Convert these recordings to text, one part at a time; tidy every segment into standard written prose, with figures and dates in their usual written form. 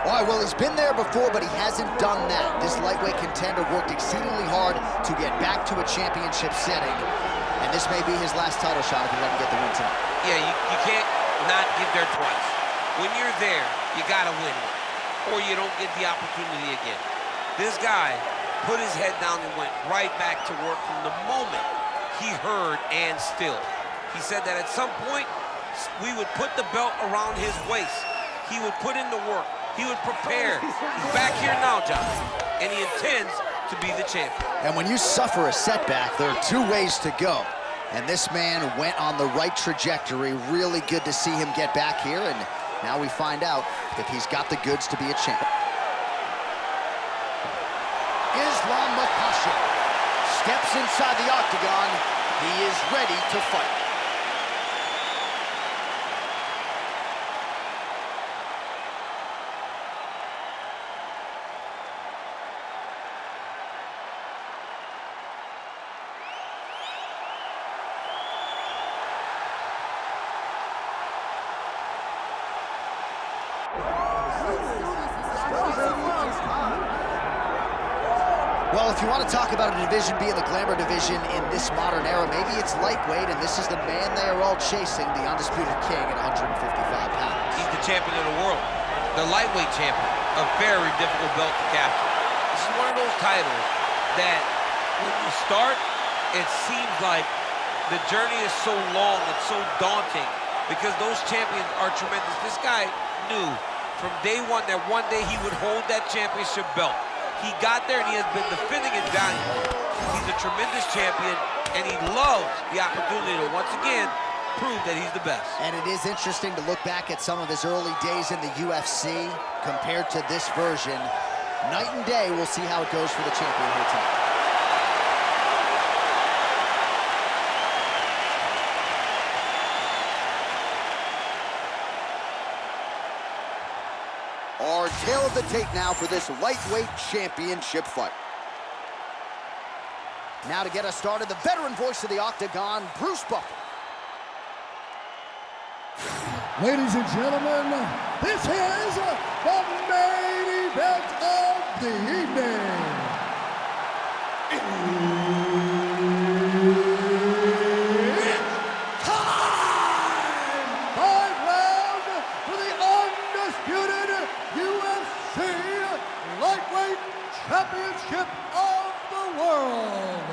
All right, well, he's been there before, but he hasn't done that. This lightweight contender worked exceedingly hard to get back to a championship setting, and this may be his last title shot if he doesn't get the win tonight. Yeah, you can't not get there twice. When you're there, you gotta win one, or you don't get the opportunity again. This guy put his head down and went right back to work from the moment he heard and still. He said that at some point, we would put the belt around his waist. He would put in the work. He would prepare. He's back here now, John, and he intends to be the champion. And when you suffer a setback, there are two ways to go. And this man went on the right trajectory. Really good to see him get back here, and now we find out if he's got the goods to be a champ. Islam Makhachev steps inside the octagon. He is ready to fight. Well, if you want to talk about a division being the glamour division in this modern era, maybe it's lightweight, and this is the man they are all chasing, the undisputed king at 155 pounds. He's the champion of the world, the lightweight champion, a very difficult belt to capture. This is one of those titles that when you start, it seems like the journey is so long, it's so daunting, because those champions are tremendous. This guy knew from day one that one day he would hold that championship belt. He got there and he has been defending it valiantly. He's a tremendous champion, and he loves the opportunity to once again prove that he's the best. And it is interesting to look back at some of his early days in the UFC compared to this version. Night and day, we'll see how it goes for the champion here tonight. Our tale of the tape now for this lightweight championship fight. Now to get us started, the veteran voice of the octagon, Bruce Buffer. Ladies and gentlemen, this is the main event of the evening. It's time! 5 rounds for the undisputed UFC Lightweight Championship of the World.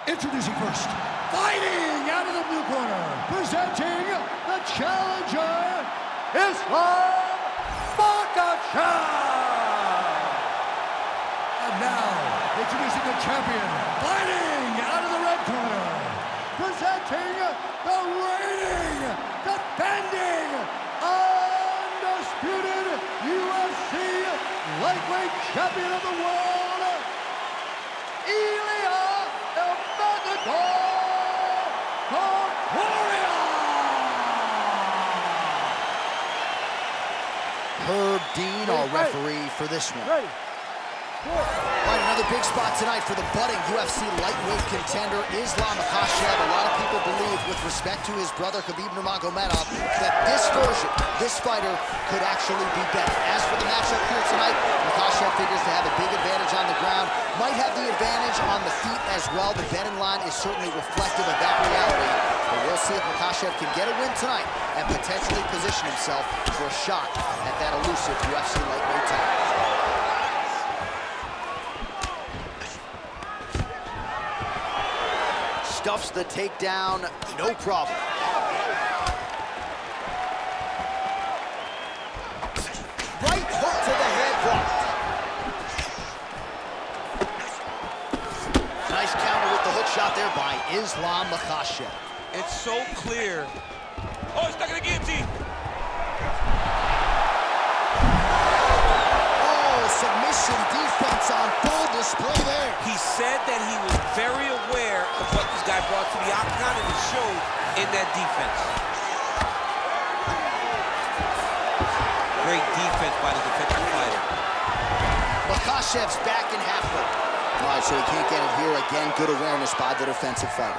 Introducing first, fighting out of the blue corner, presenting the challenger, Islam Makhachev. And now, introducing the champion, fighting out of the red corner, presenting the reigning, defending, undisputed UFC Lightweight Champion of the World, Ilia, Topuria! Herb Dean, our referee for this one. Ready. All right, another big spot tonight for the budding UFC lightweight contender, Islam Makhachev. A lot of people believe, with respect to his brother Khabib Nurmagomedov, that this version, this fighter, could actually be better. As for the matchup here tonight, Makhachev figures to have a big advantage on the ground, might have the advantage on the feet as well. The betting line is certainly reflective of that reality. But we'll see if Makhachev can get a win tonight and potentially position himself for a shot at that elusive UFC lightweight title. Stuffs the takedown, no problem. Right hook to the head blocked. Nice counter with the hook shot there by Islam Makhachev. It's so clear. Oh, he's stuck in the guillotine. Submission defense on full display there. He said that he was very aware of what this guy brought to the octagon, and it showed in that defense. Great defense by the defensive fighter. Makhachev's back in half guard. All right, so he can't get it here again. Good awareness by the defensive fighter.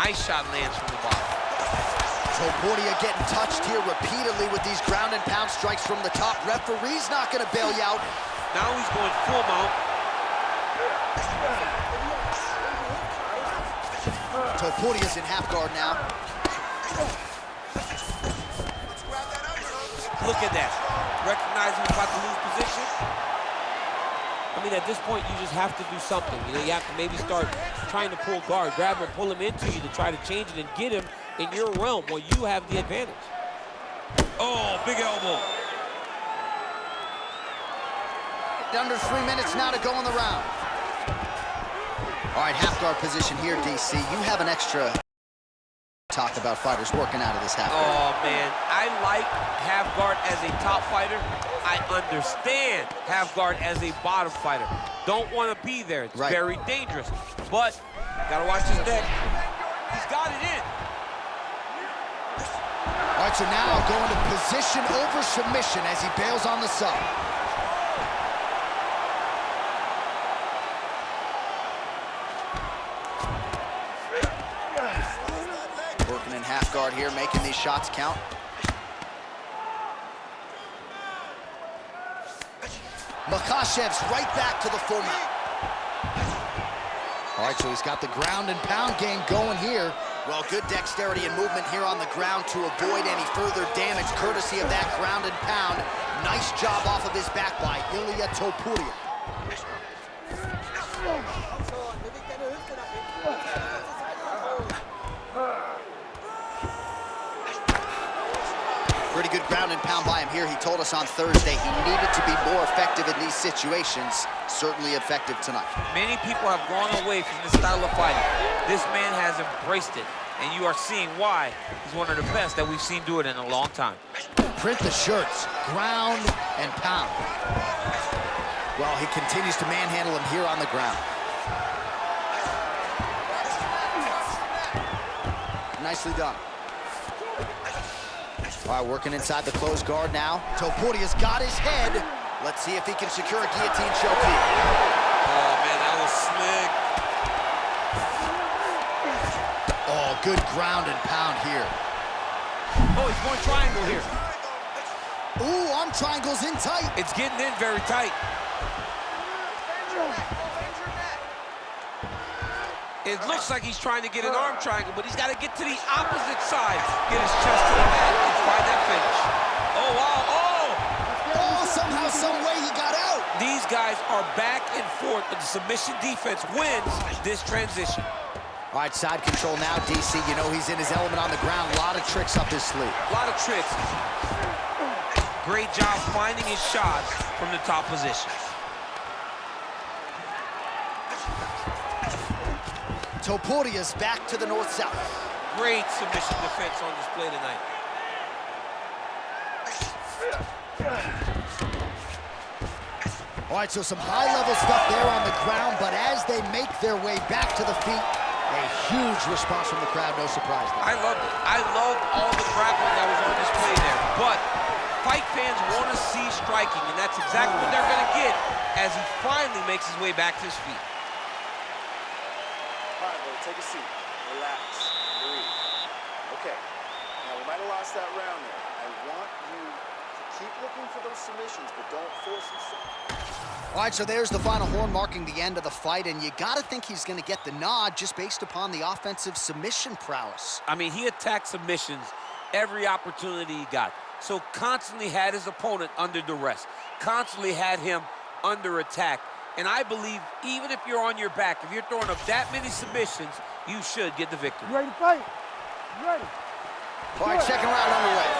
Nice shot lands from the bottom. Topuria getting touched here repeatedly with these ground and pound strikes from the top. Referee's not going to bail you out. Now he's going full mount. Topuria's in half guard now. Look at that. Recognizing he's about to lose position. I mean, at this point, you just have to do something. You know, you have to maybe start trying to pull guard, grab him, pull him into you to try to change it and get him in your realm where you have the advantage. Oh, big elbow. Under 3 minutes now to go in the round. All right, half guard position here, DC. You have an extra talk about fighters working out of this half guard. Oh, man. I like half guard as a top fighter. I understand half guard as a bottom fighter. Don't want to be there. It's very dangerous. But gotta watch his neck. He's got it in. All right, so now going to position over submission as he bails on the sub. Working in half guard here, making these shots count. Makhachev's right back to the full mount. All right, so he's got the ground and pound game going here. Well, good dexterity and movement here on the ground to avoid any further damage, courtesy of that ground and pound. Nice job off of his back by Ilia Topuria. Pretty good ground and pound by him here. He told us on Thursday he needed to be more effective in these situations. Certainly effective tonight. Many people have gone away from this style of fighting. This man has embraced it, and you are seeing why he's one of the best that we've seen do it in a long time. Print the shirts, ground and pound. Well, he continues to manhandle him here on the ground. Nicely done. All right, working inside the closed guard now. Topuria's got his head. Let's see if he can secure a guillotine choke here. Oh, man, that was slick. Oh, good ground and pound here. Oh, he's going triangle here. Ooh, arm triangle's in tight. It's getting in very tight. It looks like he's trying to get an arm triangle, but he's got to get to the opposite side. Get his chest to the mat and find that finish. Oh, wow, oh! Oh, somehow, some way he got out. These guys are back and forth, but the submission defense wins this transition. All right, side control now, DC. You know he's in his element on the ground. A lot of tricks up his sleeve. A lot of tricks. Great job finding his shots from the top position. Topuria's back to the north-south. Great submission defense on display tonight. All right, so some high-level stuff there on the ground, but as they make their way back to the feet, a huge response from the crowd, no surprise there. I loved it. I loved all the grappling that was on display there. But fight fans want to see striking, and that's exactly what they're going to get as he finally makes his way back to his feet. All right, bro, take a seat. Relax. Breathe. Okay. Now, we might have lost that round there. I want you to keep looking for those submissions, but don't force them. All right, so there's the final horn marking the end of the fight, and you got to think he's going to get the nod just based upon the offensive submission prowess. I mean, he attacked submissions every opportunity he got. So constantly had his opponent under duress, constantly had him under attack. And I believe even if you're on your back, if you're throwing up that many submissions, you should get the victory. You ready to fight? You ready? All right, second round underway.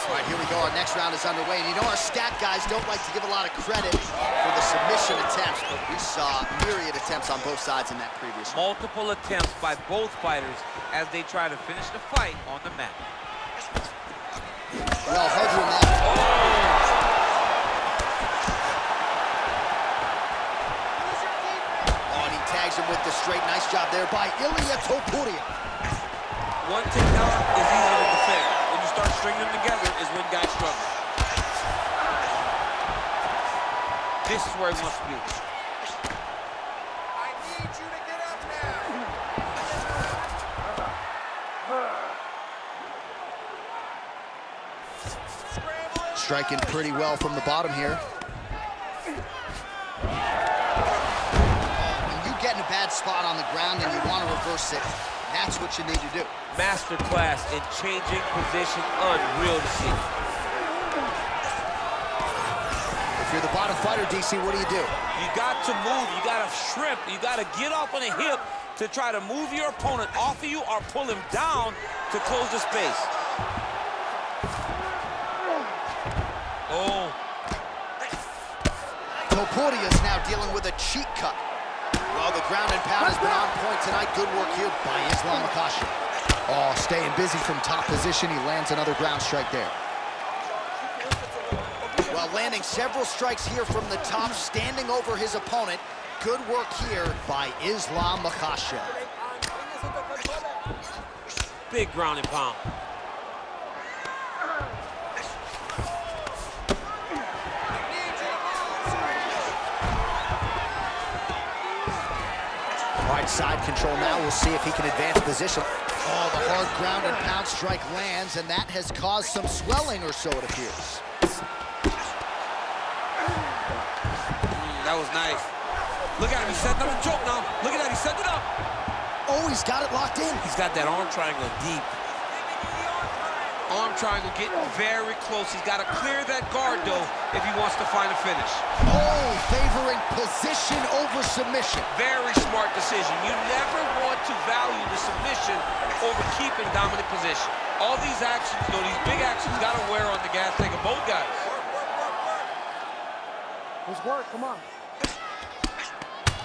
All right, here we go. Our next round is underway. And you know our stat guys don't like to give a lot of credit for the submission attempts, but we saw myriad attempts on both sides in that previous round. Multiple attempts by both fighters as they try to finish the fight on the mat. Well, hard to imagine. Oh, and he tags him with the straight. Nice job there by Ilia Topuria. One takedown is easy to defend. When you start stringing them together is when guys struggle. This is where he wants to be. I need you to get up now. Striking pretty well from the bottom here. When you get in a bad spot on the ground and you want to reverse it, that's what you need to do. Masterclass in changing position, unreal to see. If you're the bottom fighter, DC, what do? You got to move, you got to shrimp, you got to get off on a hip to try to move your opponent off of you or pull him down to close the space. Oh. Topuria is now dealing with a cheek cut. Well, the ground and pound has been on point tonight. Good work here by Ilia Makhachev. Oh, staying busy from top position. He lands another ground strike there. Well, landing several strikes here from the top, standing over his opponent. Good work here by Ilia Makhachev. Big ground and pound. All right, side control now. We'll see if he can advance position. Oh, the hard ground and pound strike lands, and that has caused some swelling or so, it appears. That was nice. Look at him, he's setting up a choke now. Look at that, he's setting it up. Oh, he's got it locked in. He's got that arm triangle deep. Arm triangle getting very close. He's got to clear that guard, though, if he wants to find a finish. Oh, favoring position over submission. Very smart decision. You never want to value the submission over keeping dominant position. All these actions, though, these big actions, got to wear on the gas tank of both guys. Let's work, come on.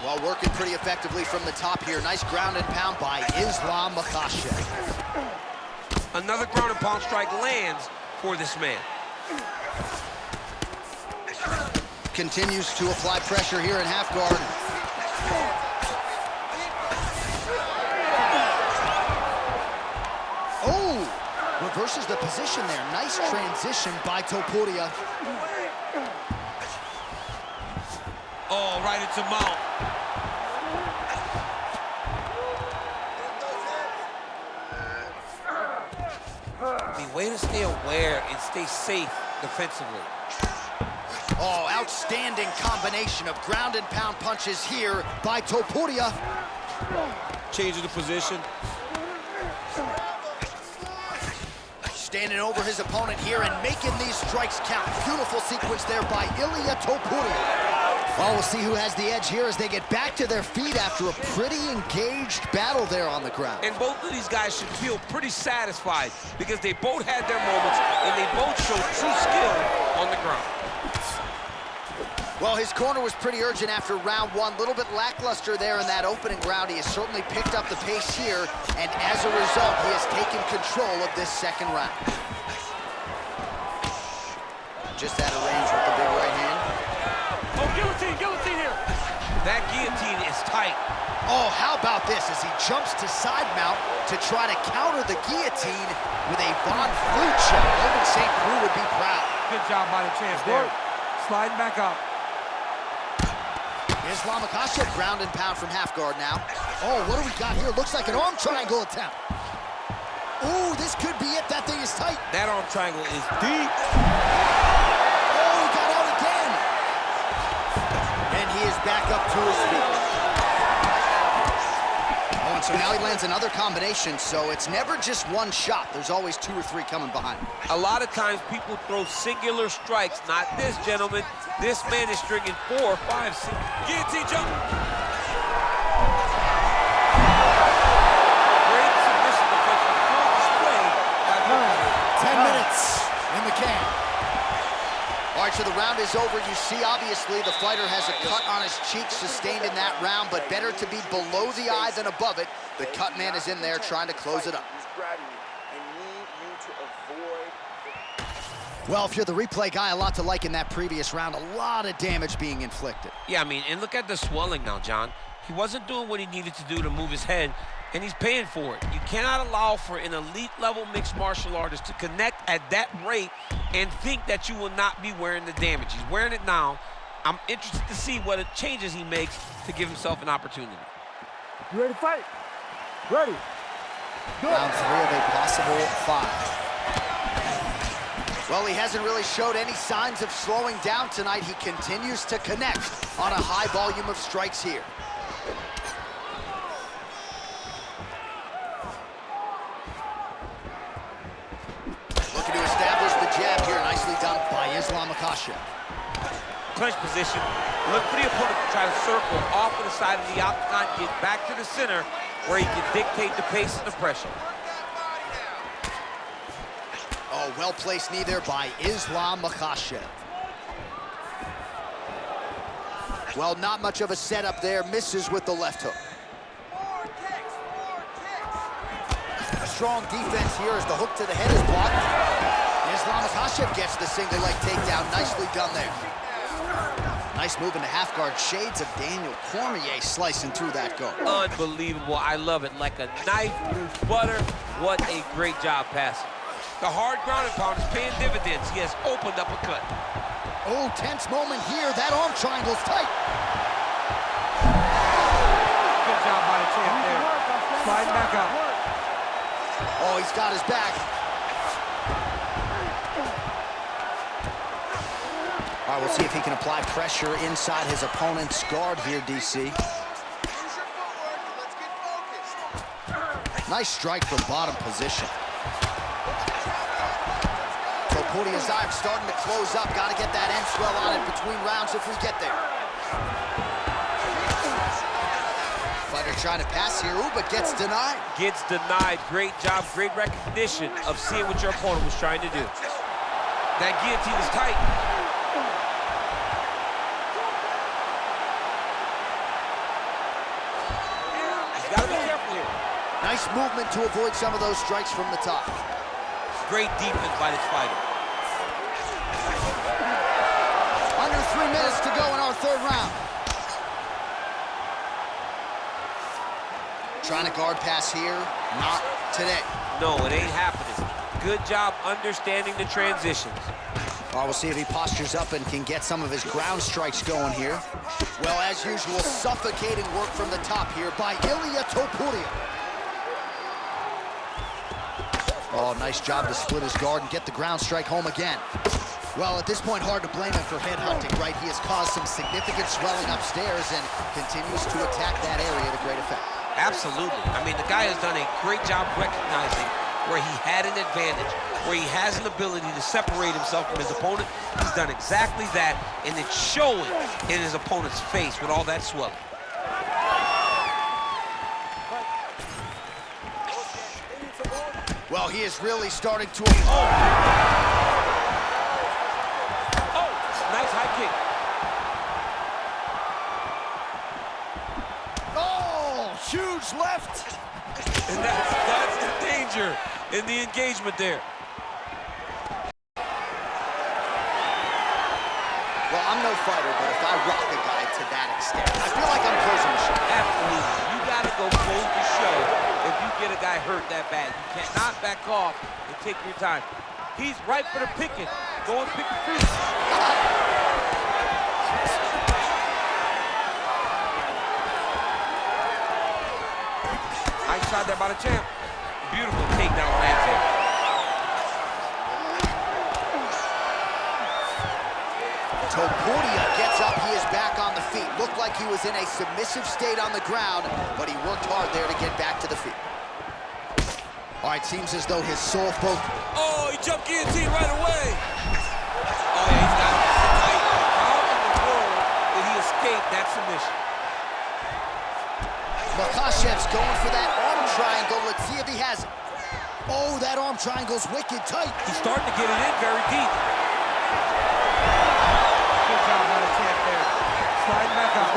Well, working pretty effectively from the top here. Nice ground and pound by Ilia Makhachev. Another ground and pound strike lands for this man. Continues to apply pressure here in half guard. Oh, reverses the position there. Nice transition by Topuria. Oh, right into mount. I mean, way to stay aware and stay safe defensively. Oh, outstanding combination of ground and pound punches here by Topuria. Changing the position. Standing over his opponent here and making these strikes count. Beautiful sequence there by Ilia Topuria. Well, we'll see who has the edge here as they get back to their feet after a pretty engaged battle there on the ground. And both of these guys should feel pretty satisfied because they both had their moments and they both showed true skill on the ground. Well, his corner was pretty urgent after round one. A little bit lackluster there in that opening round. He has certainly picked up the pace here, and as a result, he has taken control of this second round. Just out of range with the big right hand. Oh, guillotine here. That guillotine is tight. Oh, how about this as he jumps to side mount to try to counter the guillotine with a Von Flute shot. Logan St. Preux would be proud. Good job by the champ there. Sliding back up. Ilia Makhachev ground and pound from half guard now. Oh, what do we got here? Looks like an arm triangle attempt. Ooh, this could be it. That thing is tight. That arm triangle is deep. Oh, he got out again. And he is back up to his feet. Oh, and so now he lands another combination, so it's never just one shot. There's always two or three coming behind him. A lot of times people throw singular strikes. Not this, gentlemen. This man is stringing 4 or 5. Guillotine jump. Great submission defense. Full display. 10 minutes in the can. All right, so the round is over. You see, obviously, the fighter has a cut on his cheek sustained in that round, but better to be below the eye than above it. The cut man is in there trying to close it up. He's grabbing you. I need you to avoid. Well, if you're the replay guy, a lot to like in that previous round. A lot of damage being inflicted. Yeah, I mean, and look at the swelling now, John. He wasn't doing what he needed to do to move his head, and he's paying for it. You cannot allow for an elite-level mixed martial artist to connect at that rate and think that you will not be wearing the damage. He's wearing it now. I'm interested to see what changes he makes to give himself an opportunity. You ready to fight? Ready. Round 3 of a possible 5. Well, he hasn't really showed any signs of slowing down tonight. He continues to connect on a high volume of strikes here. Looking to establish the jab here. Nicely done by Makhachev. Clinch position. Look for the opponent to try to circle off of the side of the octagon, get back to the center where he can dictate the pace and the pressure. Oh, well-placed knee there by Makhachev. Well, not much of a setup there. Misses with the left hook. A strong defense here as the hook to the head is blocked. Makhachev gets the single leg takedown. Nicely done there. Nice move into half guard. Shades of Daniel Cormier slicing through that guard. Unbelievable. I love it. Like a knife through butter. What a great job passing. The hard ground and pound is paying dividends. He has opened up a cut. Oh, tense moment here. That arm triangle's tight. Good job by the champ there. Sliding back out. Oh, he's got his back. All right, we'll see if he can apply pressure inside his opponent's guard here, DC. Nice strike from bottom position. Topuria's eye starting to close up. Got to get that end swell on it between rounds if we get there. Fighter trying to pass here, ooh, but gets denied. Gets denied. Great job, great recognition of seeing what your opponent was trying to do. That guillotine is tight. He's got to be careful here. Nice movement to avoid some of those strikes from the top. Great defense by this fighter. Under 3 minutes to go in our third round. Trying to guard pass here, not today. No, it ain't happening. Good job understanding the transitions. All right, we'll see if he postures up and can get some of his ground strikes going here. Well, as usual, suffocating work from the top here by Ilia Topuria. Oh, nice job to split his guard and get the ground strike home again. Well, at this point, hard to blame him for headhunting, right? He has caused some significant swelling upstairs and continues to attack that area to great effect. Absolutely. I mean, the guy has done a great job recognizing where he had an advantage, where he has an ability to separate himself from his opponent. He's done exactly that, and it's showing in his opponent's face with all that swelling. Well, he is really starting to... Oh, nice high kick. Oh, huge left. And that's the danger in the engagement there. Well, I'm no fighter, but if I rock a guy to that extent, I feel like I'm closing the show. Absolutely. You got to go close the show if you get a guy hurt that bad. You cannot back off and take your time. He's right for the picking. Go and pick the fruit. Nice shot there by the champ. Beautiful takedown lands there. Topuria gets up, he is back on the feet. Looked like he was in a submissive state on the ground, but he worked hard there to get back to the feet. All right, seems as though his sole focus... Oh, he jumped guillotine right away. Oh, yeah, he's got it tonight. How in the world did he escape that submission? Makhachev's going for that arm triangle. Let's see if he has it. Oh, that arm triangle's wicked tight. He's starting to get it in very deep. Good job by the champ there. Sliding back out.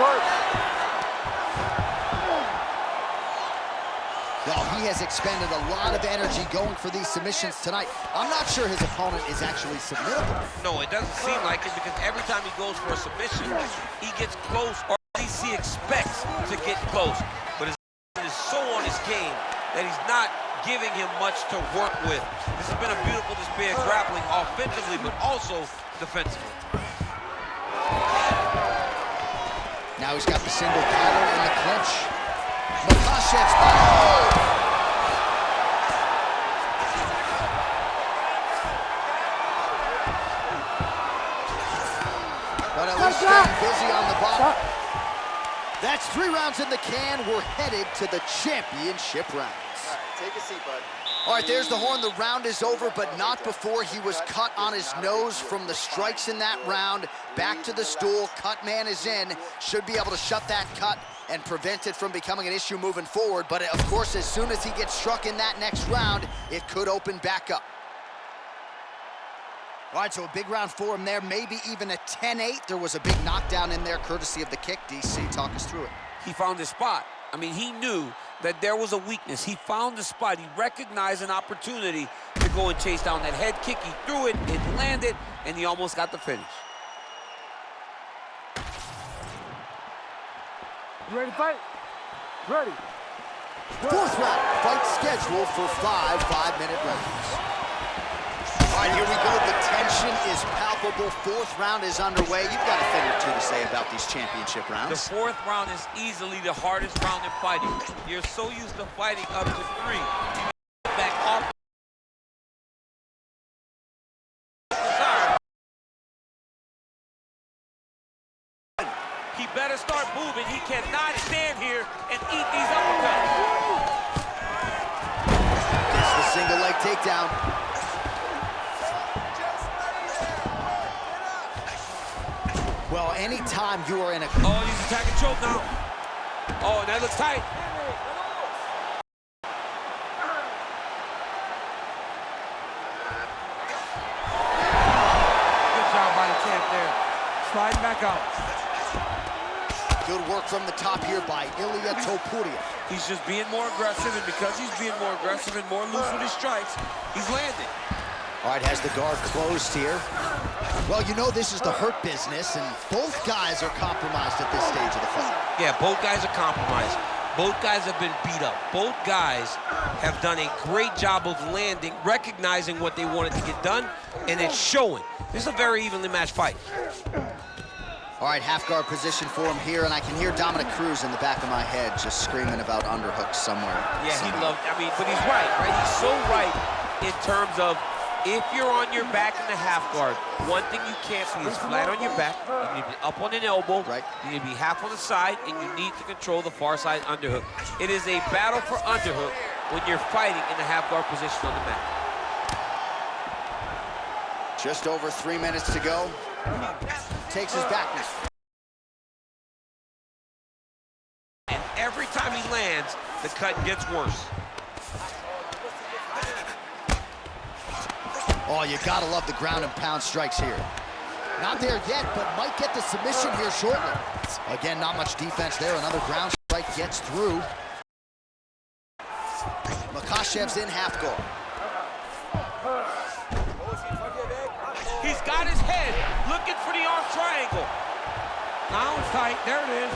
Well, he has expended a lot of energy going for these submissions tonight. I'm not sure his opponent is actually submittable. No, it doesn't seem like it because every time he goes for a submission, he gets close, or at least he expects to get close. But his is so on his game that he's not giving him much to work with. This has been a beautiful display of grappling offensively, but also defensively. Now he's got the single collar in the clinch. Makhachev's back. staying busy on the bottom. That's 3 rounds in the can. We're headed to the championship rounds. All right, take a seat, bud. All right, there's the horn. The round is over, but not before he was cut on his nose from the strikes in that round. Back to the stool. Cut man is in. Should be able to shut that cut and prevent it from becoming an issue moving forward. But, of course, as soon as he gets struck in that next round, it could open back up. All right, so a big round for him there, maybe even a 10-8. There was a big knockdown in there, courtesy of the kick. DC, talk us through it. He found his spot. I mean, he knew that there was a weakness. He found the spot. He recognized an opportunity to go and chase down that head kick. He threw it, it landed, and he almost got the finish. You ready to fight? Ready. 4th round, fight scheduled for 5 5-minute rounds. All right, here we go. The tension is palpable. 4th round is underway. You've got a thing or two to say about these championship rounds. The 4th round is easily the hardest round in fighting. You're so used to fighting up to 3. You get back off. He better start moving. He cannot stand here and eat these uppercuts. Gets the single leg takedown. Well, anytime you are in a... Oh, he's attacking choke now. Oh, that looks tight. Good job by the champ there. Sliding back out. Good work from the top here by Ilia Topuria. He's just being more aggressive, and because he's being more aggressive and more loose with his strikes, he's landing. All right, has the guard closed here. Well, you know this is the hurt business, and both guys are compromised at this stage of the fight. Yeah, both guys are compromised. Both guys have been beat up. Both guys have done a great job of landing, recognizing what they wanted to get done, and it's showing. This is a very evenly matched fight. All right, half guard position for him here, and I can hear Dominic Cruz in the back of my head just screaming about underhooks somewhere. Yeah, he loved, I mean, but he's right? He's so right in terms of if you're on your back in the half guard, one thing you can't be is flat on your back. You need to be up on an elbow. Right. You need to be half on the side, and you need to control the far side underhook. It is a battle for underhook when you're fighting in the half guard position on the mat. Just over 3 minutes to go. Takes his back now. And every time he lands, the cut gets worse. Oh, you gotta love the ground and pound strikes here. Not there yet, but might get the submission here shortly. Again, not much defense there. Another ground strike gets through. Makhachev's in half guard. He's got his head looking for the arm triangle. Now it's tight. There it is.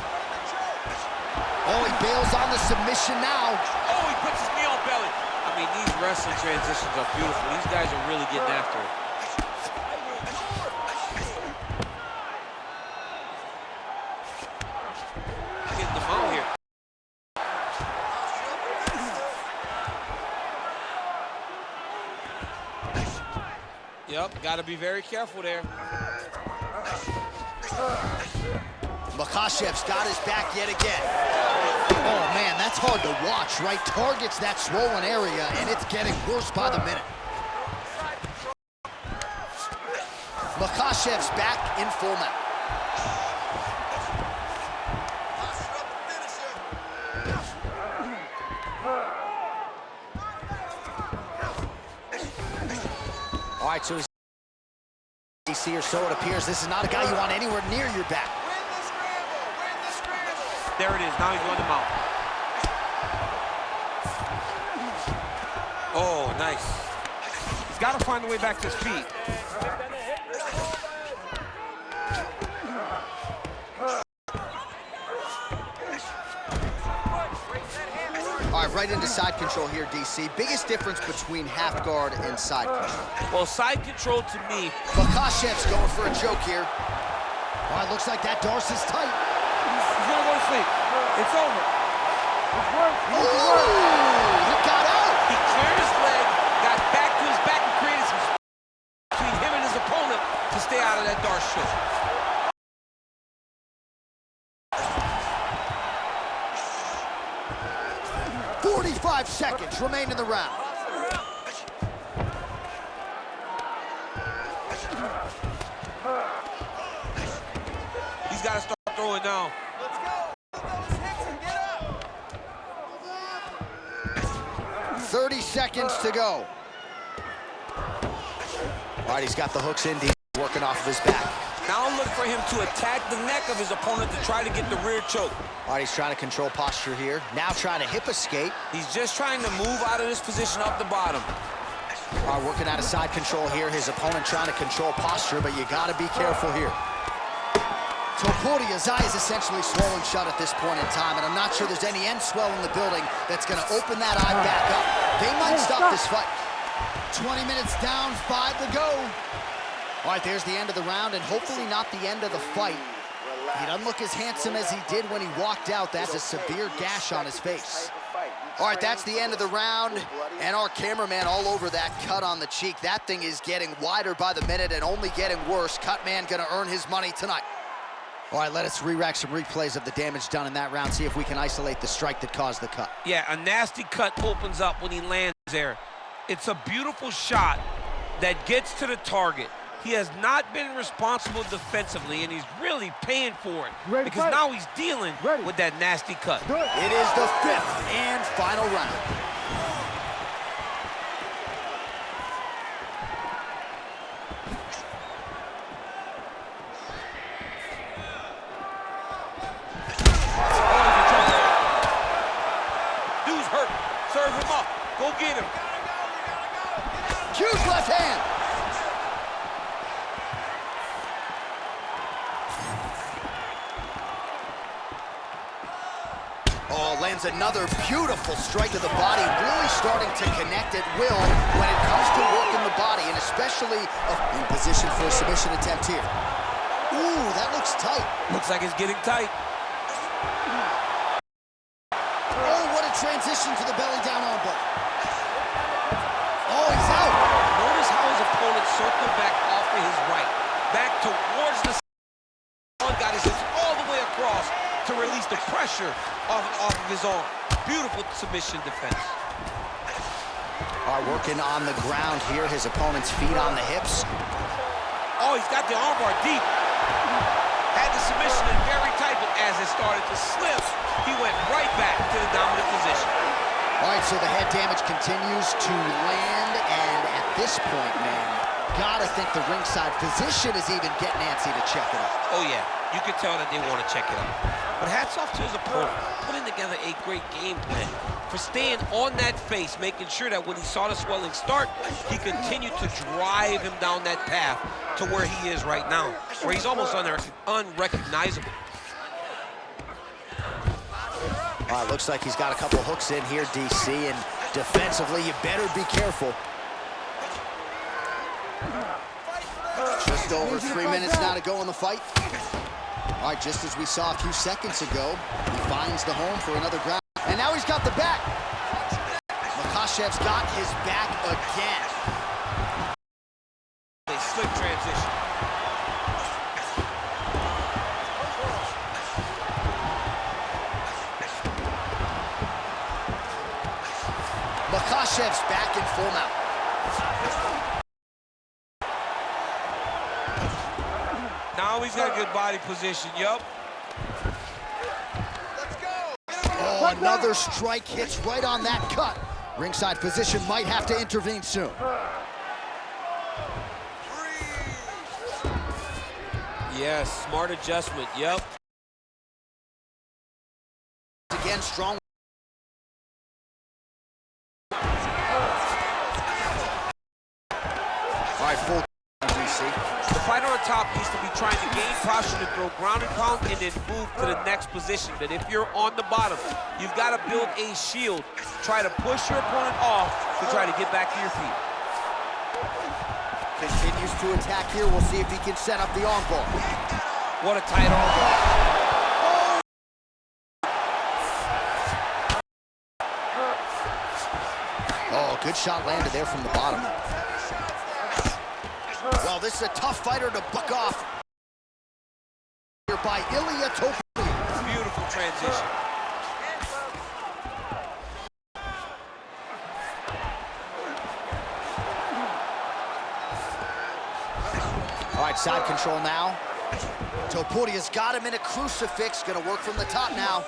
Oh, he bails on the submission now. Oh, he puts his knee on belly. I mean, these wrestling transitions are beautiful. These guys are really getting after it. Getting them out here. Yep, got to be very careful there. Makhachev's got his back yet again. Oh, man, that's hard to watch, right? Targets that swollen area, and it's getting worse by the minute. Makhachev's back in full mount. All right, so he's DC or so it appears. This is not a guy you want anywhere near your back. There it is. Now he's going to mount. Oh, nice. He's got to find a way back to his feet. All right, right into side control here, DC. Biggest difference between half guard and side control. Well, side control to me. Makhachev's going for a choke here. All right, looks like that Darce's tight. He's gonna go to sleep. It's over. It's work. He got out. He cleared his leg, got back to his back, and created some space between him and his opponent to stay out of that Darce choke. 5 seconds remain in the round. He's got to start throwing now. Let's go. Get those hits and get up. 30 seconds to go. All right, he's got the hooks in deep, working off of his back. Now look for him to attack the neck of his opponent to try to get the rear choke. All right, he's trying to control posture here. Now trying to hip escape. He's just trying to move out of this position up the bottom. All right, working out of side control here. His opponent trying to control posture, but you got to be careful here. Topuria's eye is essentially swollen shut at this point in time, and I'm not sure there's any end swell in the building that's going to open that eye back up. They might stop this fight. 20 minutes down, 5 to go. All right, there's the end of the round, and hopefully not the end of the fight. He doesn't look as handsome as he did when he walked out. That's a severe gash on his face. All right, that's the end of the round, and our cameraman all over that cut on the cheek. That thing is getting wider by the minute and only getting worse. Cut man gonna earn his money tonight. All right, let us re-rack some replays of the damage done in that round, see if we can isolate the strike that caused the cut. Yeah, a nasty cut opens up when he lands there. It's a beautiful shot that gets to the target. He has not been responsible defensively, and he's really paying for it because now he's dealing with that nasty cut. It is the 5th and final round. Dude's hurt. Serve him up. Go get him. Huge left hand. Oh, lands another beautiful strike to the body, really starting to connect at will when it comes to working the body, and especially in position for a submission attempt here. Ooh, that looks tight. Looks like it's getting tight. Oh, what a transition to the belly down elbow. Oh, he's out. Notice how his opponent circled back off of his right, back towards the center, got his hips all the way across to release the pressure off of his arm. Beautiful submission defense. All right, working on the ground here. His opponent's feet on the hips. Oh, he's got the armbar deep. Had the submission in very tight, but as it started to slip, he went right back to the dominant position. All right, so the head damage continues to land, and at this point, man, gotta think the ringside physician is even getting antsy to check it out. Oh, yeah. You can tell that they want to check it out. But hats off to his opponent, putting together a great game plan for staying on that face, making sure that when he saw the swelling start, he continued to drive him down that path to where he is right now, where he's almost unrecognizable. All right, looks like he's got a couple hooks in here, DC, and defensively, you better be careful. Just over 3 minutes now to go in the fight. All right, just as we saw a few seconds ago, he finds the home for another ground. And now he's got the back. Makhachev's got his back again. A slick transition. Makhachev's back in full mount. Now he's got a good body position, yup. Oh, another strike hits right on that cut. Ringside physician might have to intervene soon. Yes, smart adjustment, yup. Again, strong. All right, full DC. The fighter on top needs to be trying to gain posture to throw ground and pound and then move to the next position. But if you're on the bottom, you've got to build a shield. Try to push your opponent off to try to get back to your feet. Continues to attack here. We'll see if he can set up the armbar. What a tight armbar. Oh, good shot landed there from the bottom. Well, this is a tough fighter to buck off. Here by Ilia Topuria. Beautiful transition. side control now. Topuria's got him in a crucifix. Gonna work from the top now.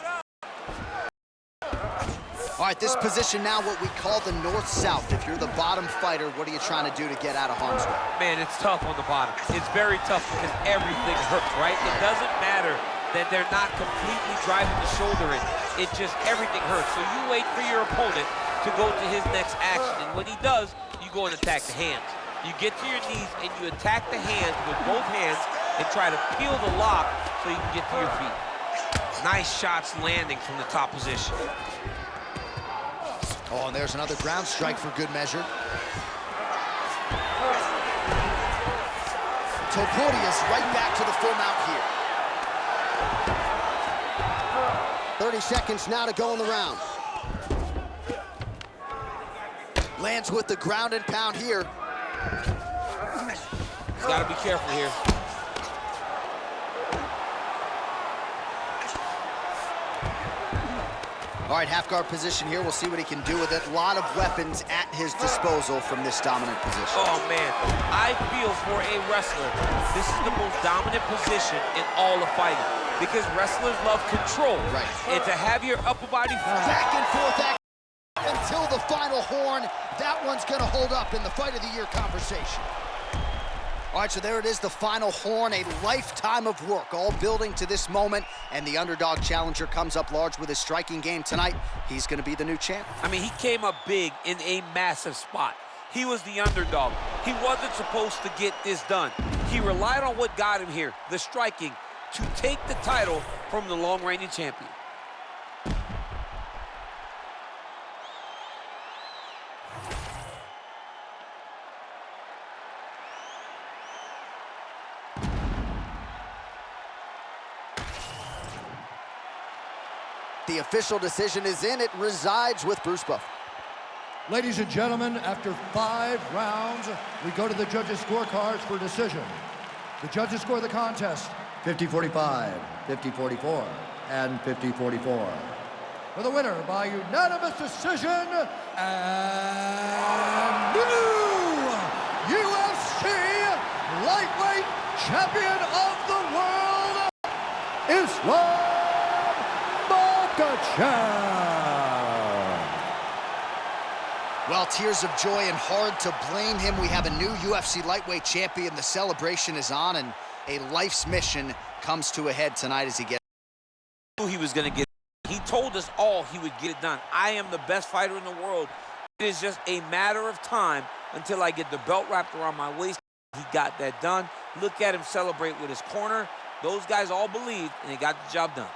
All right, this position now, what we call the north-south. If you're the bottom fighter, what are you trying to do to get out of harm's way? Man, it's tough on the bottom. It's very tough because everything hurts, right? It doesn't matter that they're not completely driving the shoulder in. It just, everything hurts. So you wait for your opponent to go to his next action. And when he does, you go and attack the hands. You get to your knees and you attack the hands with both hands and try to peel the lock so you can get to your feet. Nice shots landing from the top position. Oh, and there's another ground strike for good measure. Topuria's right back to the full mount here. 30 seconds now to go in the round. Lands with the ground and pound here. He's got to be careful here. All right, half guard position here. We'll see what he can do with it. A lot of weapons at his disposal from this dominant position. Oh, man. I feel for a wrestler, this is the most dominant position in all of fighting because wrestlers love control. Right. And to have your upper body... Back and forth until the final horn. That one's going to hold up in the Fight of the Year conversation. All right, so there it is, the final horn, a lifetime of work, all building to this moment, and the underdog challenger comes up large with his striking game tonight. He's going to be the new champ. I mean, he came up big in a massive spot. He was the underdog. He wasn't supposed to get this done. He relied on what got him here, the striking, to take the title from the long-reigning champion. The official decision is in. It resides with Bruce Buffer. Ladies and gentlemen, after 5 rounds, we go to the judges' scorecards for decision. The judges score the contest 50-45, 50-44, and 50-44. For the winner by unanimous decision, and new UFC lightweight champion of the world, Ilia. Well, tears of joy and hard to blame him. We have a new UFC lightweight champion. The celebration is on, and a life's mission comes to a head tonight as he gets. He was going to get. He told us all he would get it done. I am the best fighter in the world. It is just a matter of time until I get the belt wrapped around my waist. He got that done. Look at him celebrate with his corner. Those guys all believed, and he got the job done.